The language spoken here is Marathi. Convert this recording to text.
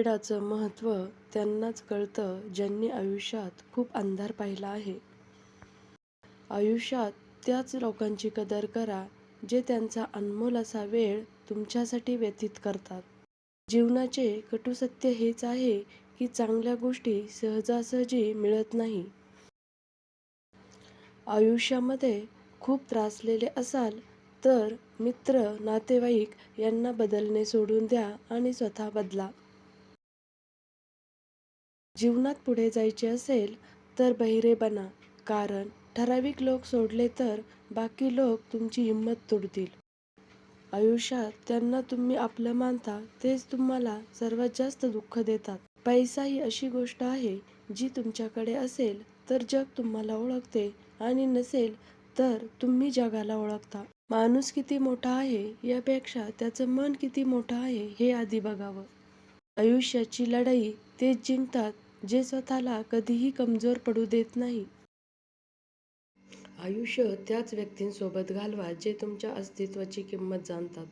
वेळाचं महत्त्व त्यांनाच कळतं ज्यांनी आयुष्यात खूप अंधार पाहिला आहे. आयुष्यात त्याच लोकांची कदर करा जे त्यांचा अनमोल असा वेळ तुमच्यासाठी व्यतीत करतात. जीवनाचे कटू सत्य हेच आहे की चांगल्या गोष्टी सहजासहजी मिळत नाही. आयुष्यामध्ये खूप त्रासलेले असाल तर मित्र, नातेवाईक यांना बदलणे सोडून द्या आणि स्वतः बदला. जीवनात पुढे जायचे असेल तर बहिरे बना, कारण ठराविक लोक सोडले तर बाकी लोक तुमची हिंमत तोडतील. आयुष्यात त्यांना तुम्ही आपलं मानता तेच तुम्हाला सर्वात जास्त दुःख देतात. पैसा ही अशी गोष्ट आहे जी तुमच्याकडे असेल तर जग तुम्हाला ओळखते आणि नसेल तर तुम्ही जगाला ओळखता. माणूस किती मोठा आहे यापेक्षा त्याचं मन किती मोठं आहे हे आधी बघावं. आयुष्याची लढाई तेच जिंकतात जे स्वतःला कधीही कमजोर पडू देत नाही. आयुष्य त्याच व्यक्तींसोबत घालवा जे तुमच्या अस्तित्वाची किंमत जाणतात.